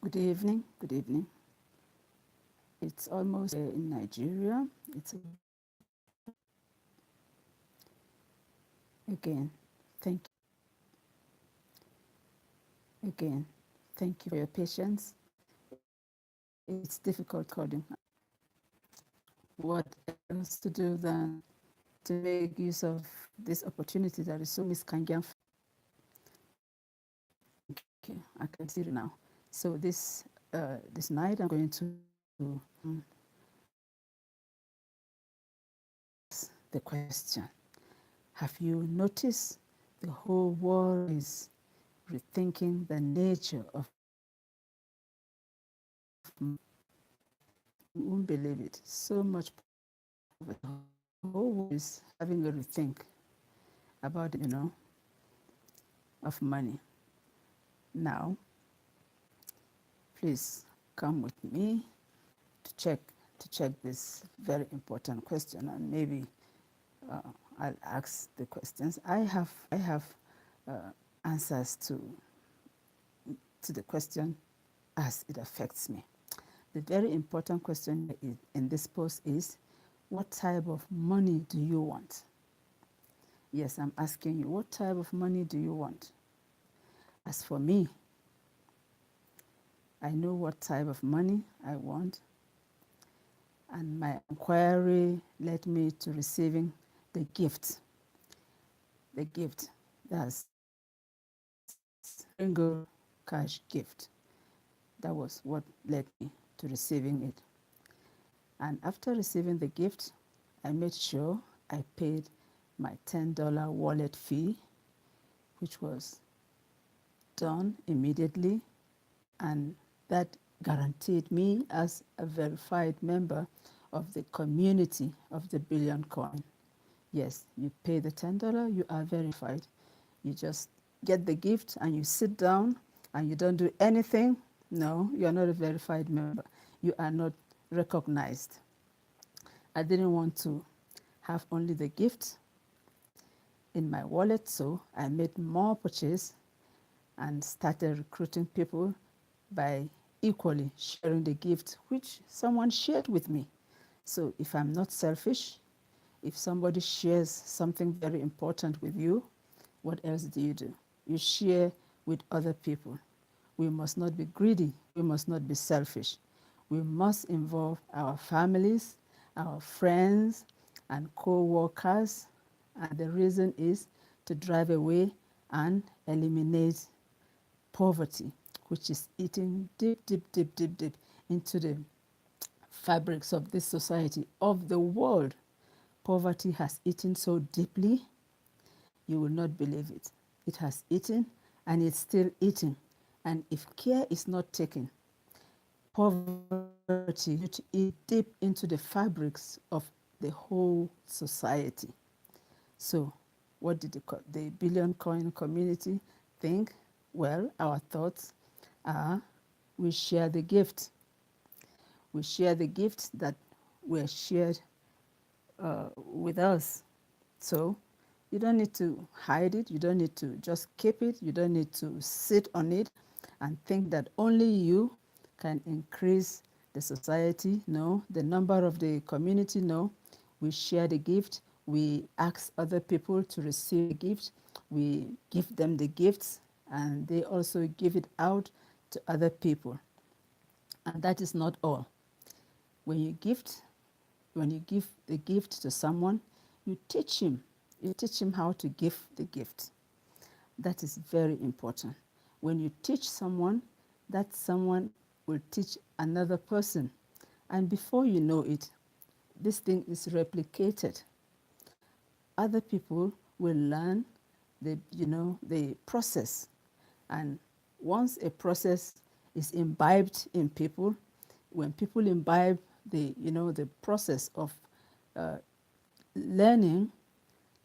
Good evening. Good evening. It's almost in Nigeria. It's again. Thank again. Thank you for your patience. It's difficult coding. What else to do than to make use of this opportunity that is so miskangan. Okay, I can see it now. So this night I'm going to the question. Have you noticed the whole world is rethinking the nature of you won't believe it. So much poverty. The whole world is having a rethink about of money. Now, please come with me to check this very important question, and maybe I'll ask the questions. I have answers to the question as it affects me. The very important question in this post is, what type of money do you want? Yes, I'm asking you, what type of money do you want? As for me, I know what type of money I want, and my inquiry led me to receiving the gift. The gift, that's single cash gift. That was what led me to receiving it. And after receiving the gift, I made sure I paid my $10 wallet fee, which was done immediately, and that guaranteed me as a verified member of the community of the Billion Coin. Yes, you pay the $10, you are verified. You just get the gift and you sit down and you don't do anything. No, you are not a verified member. You are not recognized. I didn't want to have only the gift in my wallet, so I made more purchase and started recruiting people by equally sharing the gift which someone shared with me. So if I'm not selfish, if somebody shares something very important with you, what else do? You share with other people. We must not be greedy. We must not be selfish. We must involve our families, our friends, and co-workers. And the reason is to drive away and eliminate poverty, which is eating deep, deep, deep, deep, deep into the fabrics of this society, of the world. Poverty has eaten so deeply, you will not believe it. It has eaten and it's still eating. And if care is not taken, poverty will eat deep into the fabrics of the whole society. So what did the Billion Coin community think? Well, our thoughts are, we share the gift. We share the gift that were shared with us. So you don't need to hide it. You don't need to just keep it. You don't need to sit on it and think that only you can increase the society. No, the number of the community. No, we share the gift. We ask other people to receive the gift. We give them the gifts, and they also give it out to other people. And that is not all. When you give the gift to someone, you teach him. You teach him how to give the gift. That is very important. When you teach someone, that someone will teach another person. And before you know it, this thing is replicated. Other people will learn the process. And once a process is imbibed in people, when people imbibe the process of learning,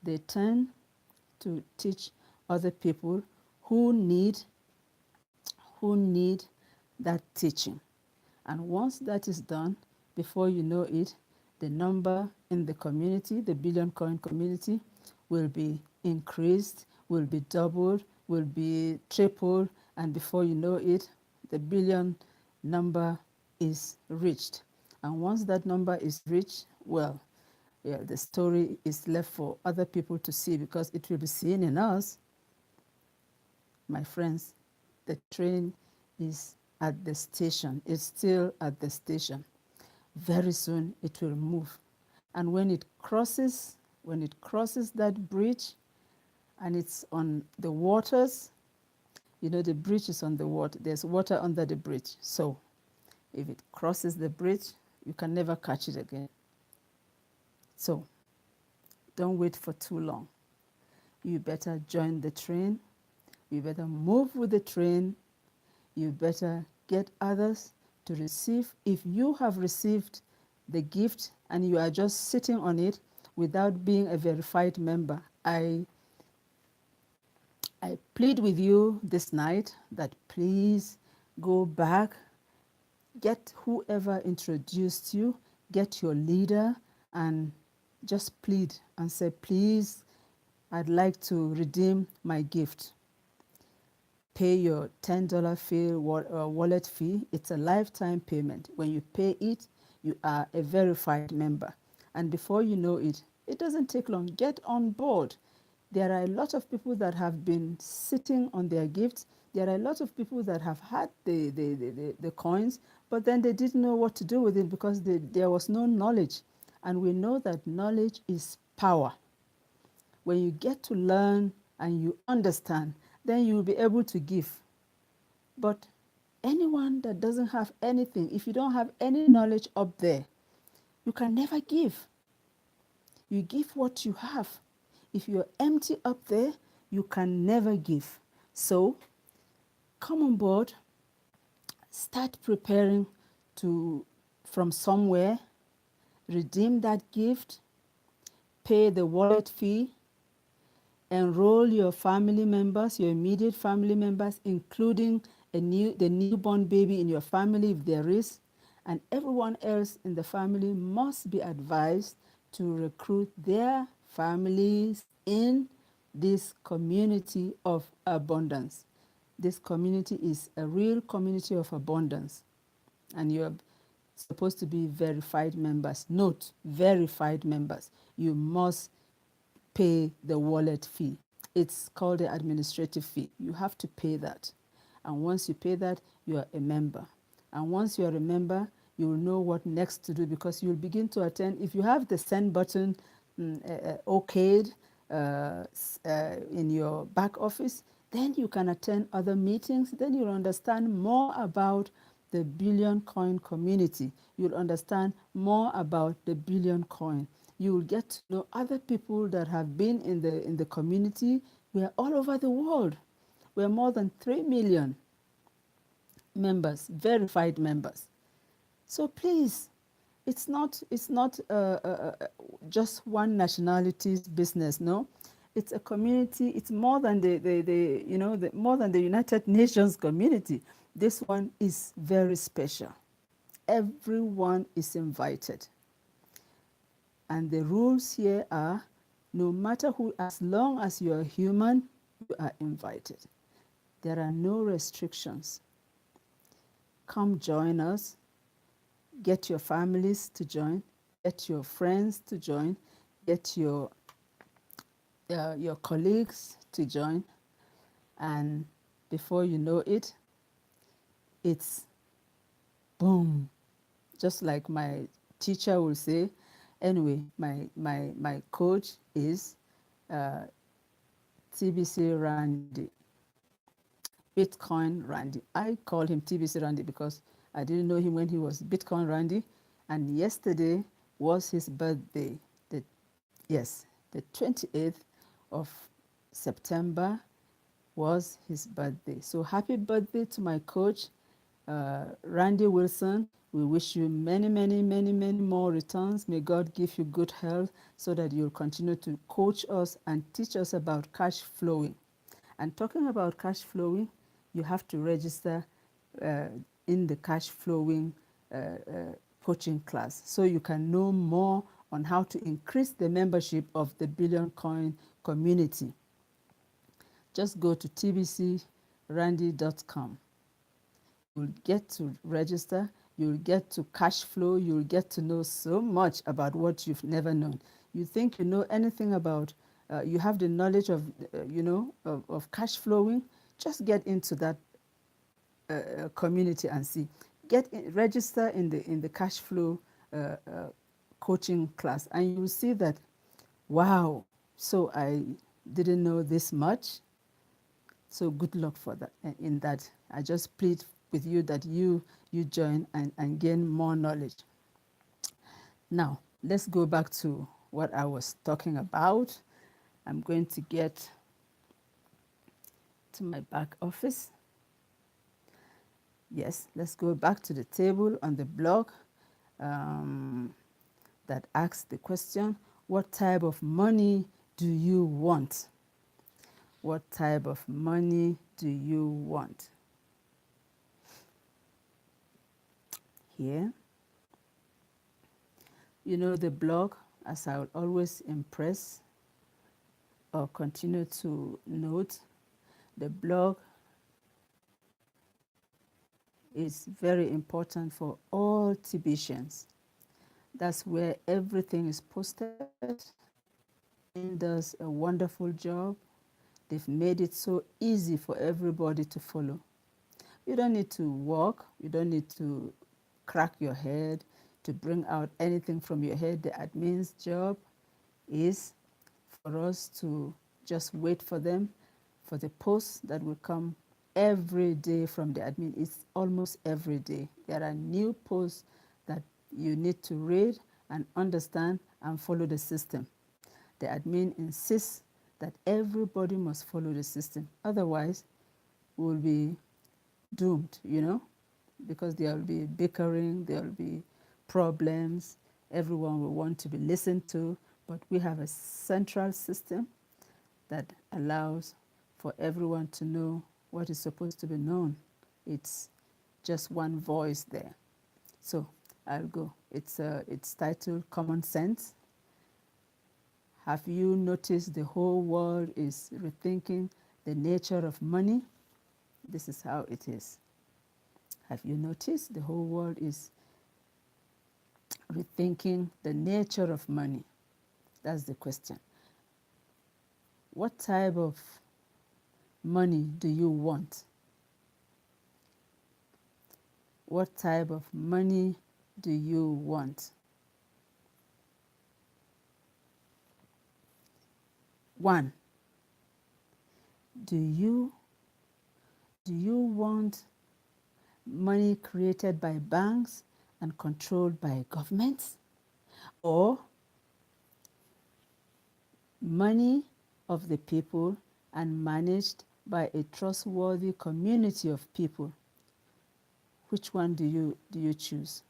they tend to teach other people who need that teaching. And once that is done, before you know it, the number in the community, the Billion Coin community, will be increased, will be doubled, will be tripled, and before you know it, the billion number is reached. And once that number is reached, well, yeah, the story is left for other people to see, because it will be seen in us. My friends, the train is at the station. It's still at the station. Very soon it will move. And when it crosses that bridge and it's on the waters, you know, the bridge is on the water. There's water under the bridge. So if it crosses the bridge, you can never catch it again. So don't wait for too long. You better join the train. You better move with the train. You better get others to receive. If you have received the gift and you are just sitting on it without being a verified member, I plead with you this night that please go back, get whoever introduced you, get your leader, and just plead and say, please, I'd like to redeem my gift. Pay your $10 fee, wallet fee. It's a lifetime payment. When you pay it, you are a verified member. And before you know it, it doesn't take long. Get on board. There are a lot of people that have been sitting on their gifts. There are a lot of people that have had the coins, but then they didn't know what to do with it because there was no knowledge. And we know that knowledge is power. When you get to learn and you understand, then you will be able to give. But anyone that doesn't have anything, if you don't have any knowledge up there, you can never give. You give what you have. If you're empty up there, you can never give. So come on board, start preparing to, from somewhere, redeem that gift, pay the wallet fee, enroll your family members, your immediate family members, including the newborn baby in your family if there is, and everyone else in the family must be advised to recruit their families in this community of abundance. This community is a real community of abundance, and you're supposed to be verified members. Note, verified members. You must pay the wallet fee. It's called the administrative fee. You have to pay that. And once you pay that, you are a member. And once you are a member, you will know what next to do, because you will begin to attend. If you have the send button okayed in your back office, then you can attend other meetings. Then you'll understand more about the billion coin community. You'll understand more about the billion coin. You will get to know other people that have been in the community. We are all over the world. We are more than 3 million members, verified members. So please, it's not just one nationality's business. No, it's a community. It's more than more than the United Nations community. This one is very special. Everyone is invited. And the rules here are, no matter who, as long as you are human, you are invited. There are no restrictions. Come join us. Get your families to join. Get your friends to join. Get your colleagues to join. And before you know it, it's boom. Just like my teacher will say. Anyway, my coach is Tbc Randy, Bitcoin Randy. I call him Tbc Randy because I didn't know him when he was Bitcoin Randy. And yesterday was his birthday. The 28th of September was his birthday. So happy birthday to my coach, Randy Wilson. We wish you many, many, many, many more returns. May God give you good health so that you'll continue to coach us and teach us about cash flowing. And talking about cash flowing, you have to register in the cash flowing coaching class so you can know more on how to increase the membership of the Billion Coin community. Just go to tbcrandy.com. will get to register, you'll get to cash flow, you'll get to know so much about what you've never known. You think you know anything about, you have the knowledge of, of cash flowing, just get into that community and see. Register in the cash flow coaching class, and you will see that, wow, so I didn't know this much. So good luck for that. In that, I just plead with you that you join and gain more knowledge. Now, let's go back to what I was talking about. I'm going to get to my back office. Yes, let's go back to the table on the blog that asks the question, what type of money do you want? What type of money do you want? Here, you know, the blog, as I will always impress or continue to note, the blog is very important for all Tbcans. That's where everything is posted. It does a wonderful job. They've made it so easy for everybody to follow. You don't need to work. You don't need to crack your head to bring out anything from your head. The admin's job is for us to just wait for them, for the posts that will come every day from the admin. It's almost every day. There are new posts that you need to read and understand and follow the system. The admin insists that everybody must follow the system. Otherwise, we'll be doomed, because there will be bickering, there will be problems. Everyone will want to be listened to, but we have a central system that allows for everyone to know what is supposed to be known. It's just one voice there. So I'll go. It's titled Common Sense. Have you noticed the whole world is rethinking the nature of money? This is how it is. Have you noticed the whole world is rethinking the nature of money? That's the question. What type of money do you want? What type of money do you want? 1. Do you want money created by banks and controlled by governments, or money of the people and managed by a trustworthy community of people? Which one do you choose?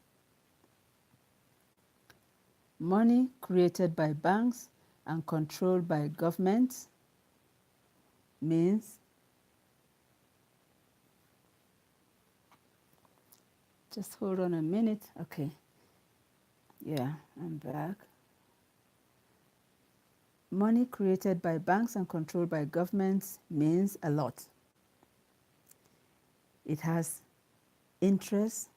Money created by banks and controlled by governments means, just hold on a minute. Okay. Yeah, I'm back. Money created by banks and controlled by governments means a lot. It has interest,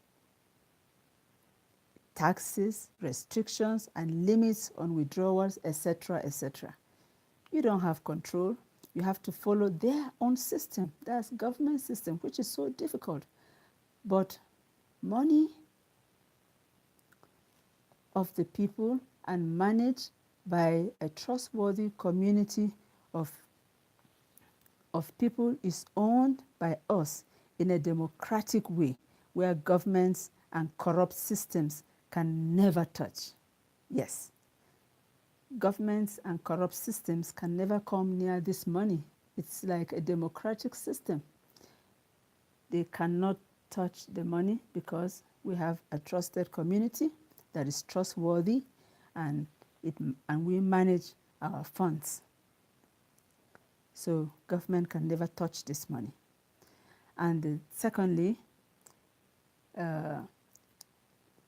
taxes, restrictions, and limits on withdrawals, etc., etc. You don't have control. You have to follow their own system. That's government system, which is so difficult. But money of the people and managed by a trustworthy community of people is owned by us in a democratic way, where governments and corrupt systems can never touch. Yes, governments and corrupt systems can never come near this money. It's like a democratic system. They cannot touch the money because we have a trusted community that is trustworthy, and we manage our funds. So government can never touch this money. And secondly,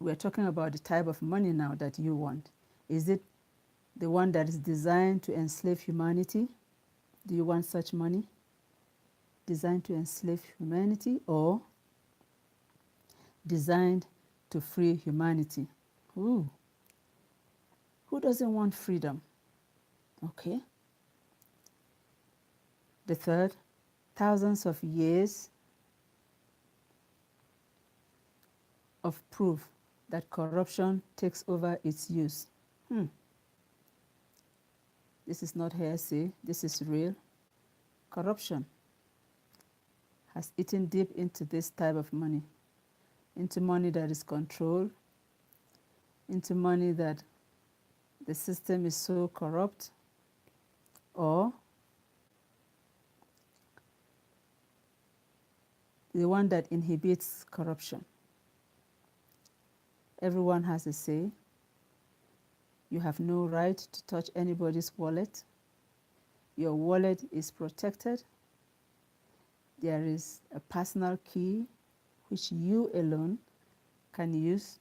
we're talking about the type of money now that you want. Is it the one that is designed to enslave humanity? Do you want such money designed to enslave humanity, or designed to free humanity. Ooh, who doesn't want freedom? Okay. The third, thousands of years of proof that corruption takes over its use. This is not hearsay, this is real. Corruption has eaten deep into this type of money, into money that is controlled, into money that the system is so corrupt, or the one that inhibits corruption. Everyone has a say. You have no right to touch anybody's wallet. Your wallet is protected. There is a personal key which you alone can use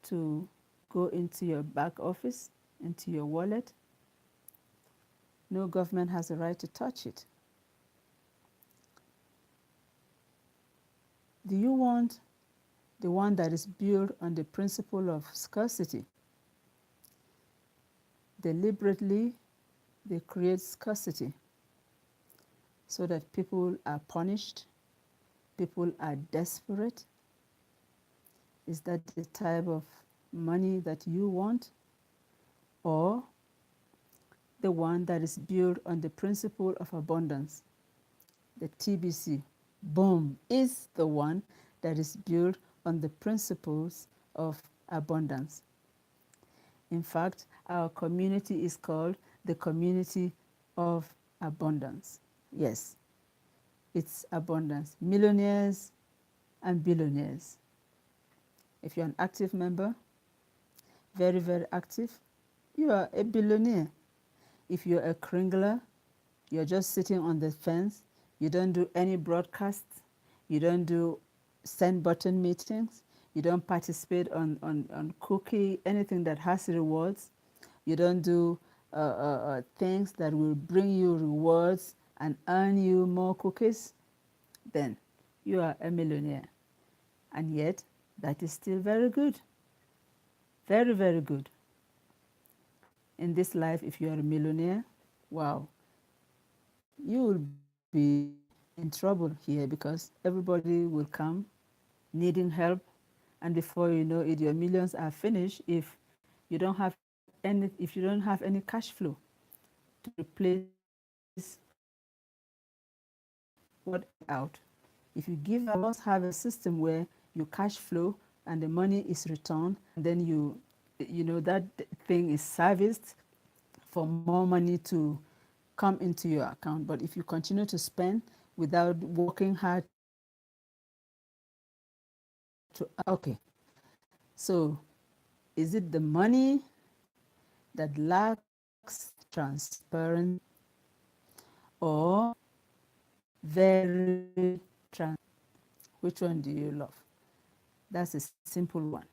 to go into your back office, into your wallet. No government has a right to touch it. Do you want the one that is built on the principle of scarcity? Deliberately, they create scarcity so that people are punished, people are desperate. Is that the type of money that you want? Or the one that is built on the principle of abundance? The TBC, boom, is the one that is built on the principles of abundance. In fact, our community is called the community of abundance. Yes, it's abundance. Millionaires and billionaires. If you're an active member, very, very active, you are a billionaire. If you're a cringler, you're just sitting on the fence, you don't do any broadcasts, you don't do send button meetings, you don't participate on cookie, anything that has rewards, you don't do things that will bring you rewards and earn you more cookies, then you are a millionaire. And yet, that is still very good. Very, very good. In this life, if you are a millionaire, wow, you will be in trouble here because everybody will come needing help, and before you know it, your millions are finished if you don't have any cash flow to replace what out. If you give out, must have a system where you cash flow and the money is returned, and then you know that thing is serviced for more money to come into your account. But if you continue to spend without working hard to, okay, so is it the money that lacks transparency, or very trans? Which one do you love? That's a simple one.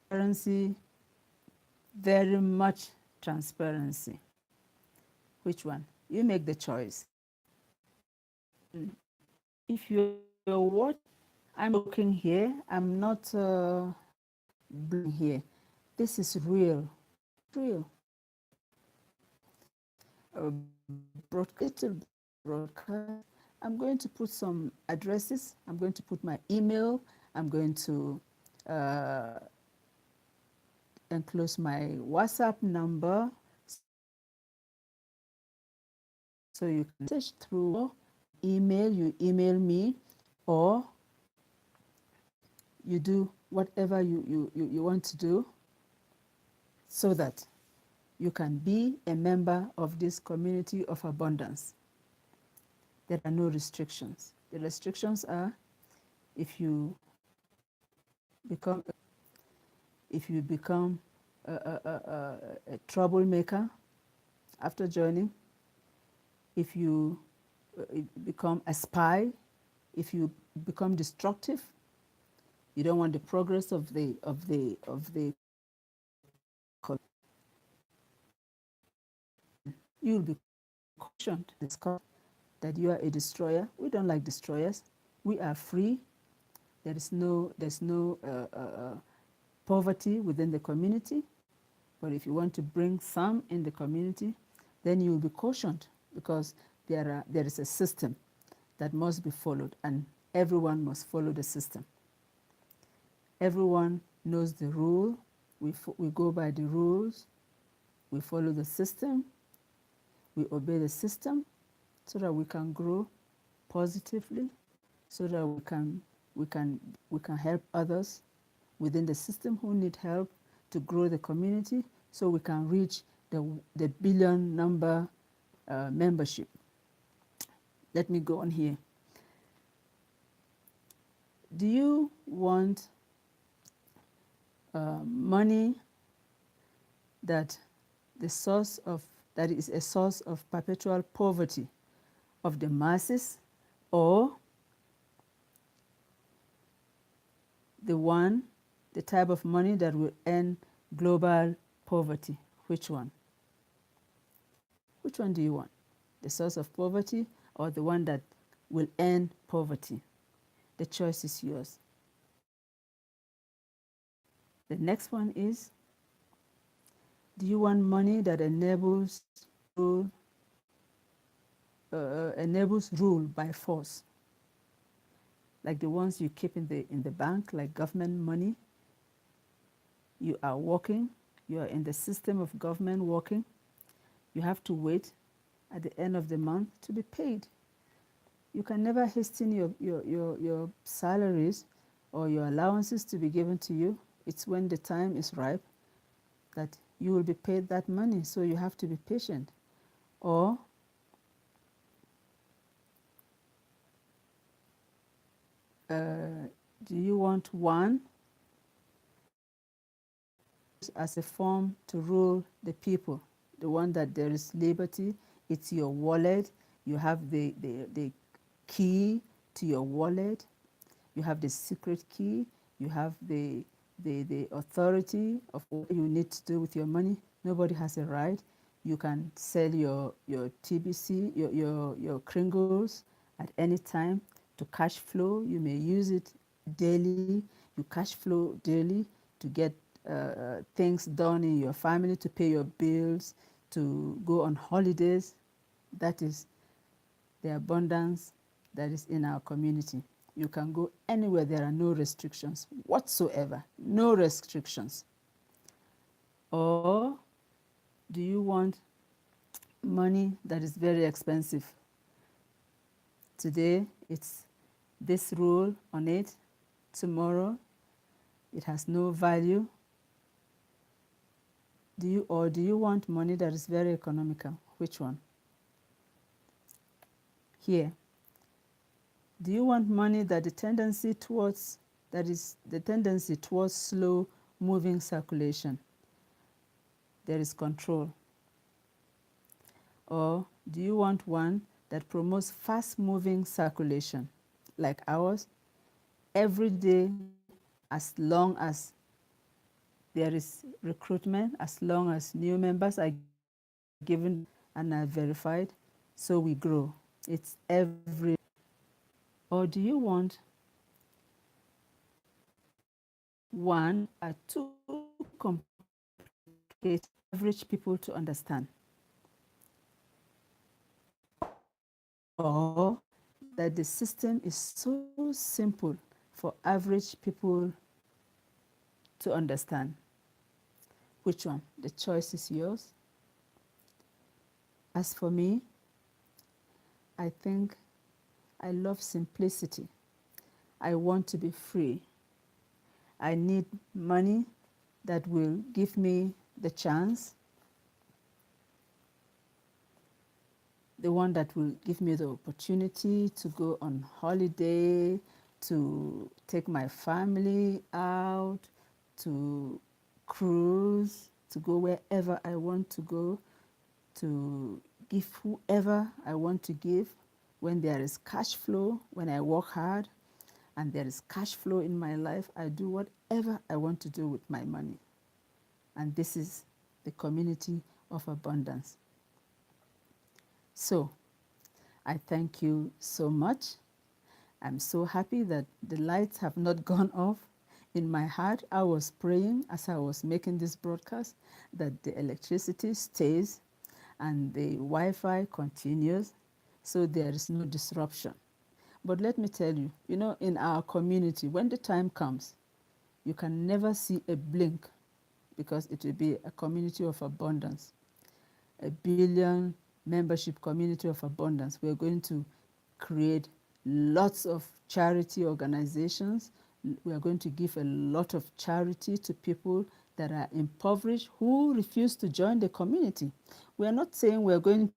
Transparency, very much transparency. Which one? You make the choice. If you're what I'm looking here, I'm not here. This is real, real. Broadcast. I'm going to put some addresses. I'm going to put my email. I'm going to enclose my WhatsApp number, so you can search through email. You email me, or you do whatever you want to do, so that you can be a member of this community of abundance. There are no restrictions. The restrictions are if you become a troublemaker after joining, if you become a spy, if you become destructive, you don't want the progress of the you'll be cautioned, discovered that you are a destroyer. We don't like destroyers. We are free. there's no poverty within the community. But if you want to bring some in the community, then you will be cautioned, because there is a system that must be followed, and everyone must follow the system. Everyone knows the rule. We go by the rules. We follow the system. We obey the system so that we can grow positively, so that we can help others within the system who need help to grow the community, so we can reach the billion number membership. Let me go on here. Do you want money that is a source of perpetual poverty of the masses, or the type of money that will end global poverty? Which one? Which one do you want? The source of poverty, or the one that will end poverty? The choice is yours. The next one is, do you want money that enables rule by force, like the ones you keep in the bank, like government money? You are working, you are in the system of government working. You have to wait at the end of the month to be paid. You can never hasten your salaries or your allowances to be given to you. It's when the time is ripe that you will be paid that money, so you have to be patient. Or do you want one as a form to rule the people, the one that there is liberty? It's your wallet. You have the key to your wallet. You have the secret key. You have the authority of what you need to do with your money. Nobody has a right. You can sell your TBC, your Kringles at any time to cash flow. You may use it daily. You cash flow daily to get things done in your family, to pay your bills, to go on holidays. That is the abundance that is in our community. You can go anywhere. There are no restrictions whatsoever. No restrictions. Or do you want money that is very expensive? Today, it's this rule on it. Tomorrow, it has no value. Do you want money that is very economical? Which one? Here. Do you want money that is the tendency towards slow moving circulation? There is control. Or do you want one that promotes fast moving circulation, like ours, every day, as long as there is recruitment, as long as new members are given and are verified, so we grow? It's every. Or do you want one or too complicated average people to understand? Or that the system is so simple for average people to understand? Which one? The choice is yours. As for me, I think I love simplicity. I want to be free. I need money that will give me the chance, the one that will give me the opportunity to go on holiday, to take my family out, to cruise, to go wherever I want to go, to give whoever I want to give. When there is cash flow, when I work hard and there is cash flow in my life, I do whatever I want to do with my money. And this is the community of abundance. So I thank you so much. I'm so happy that the lights have not gone off. In my heart, I was praying as I was making this broadcast that the electricity stays and the Wi-Fi continues so there is no disruption. But let me tell you, in our community, when the time comes, you can never see a blink because it will be a community of abundance, a billion membership community of abundance. We're going to create lots of charity organizations. We are going to give a lot of charity to people that are impoverished who refuse to join the community. We are not saying we're going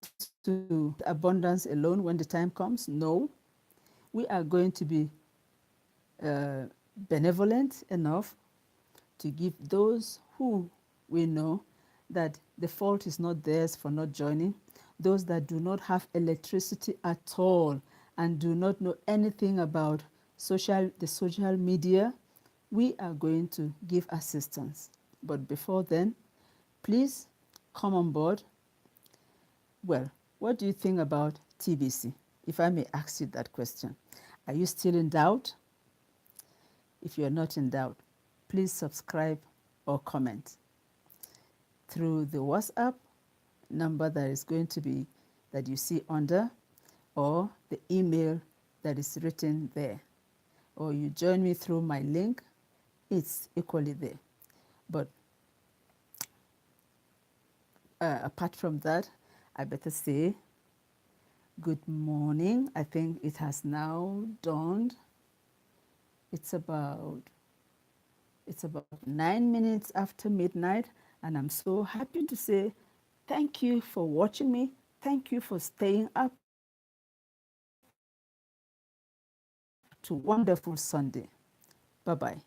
to abundance alone when the time comes. No, we are going to be benevolent enough to give those who we know that the fault is not theirs for not joining, those that do not have electricity at all and do not know anything about the social media, we are going to give assistance. But before then, please come on board. Well, what do you think about TBC? If I may ask you that question. Are you still in doubt? If you're not in doubt, please subscribe or comment through the WhatsApp number that is going to be that you see under, or the email that is written there, or you join me through my link. It's equally there. But apart from that, I better say good morning. I think it has now dawned. It's about 9 minutes after midnight, and I'm so happy to say thank you for watching me. Thank you for staying up to wonderful Sunday. Bye-bye.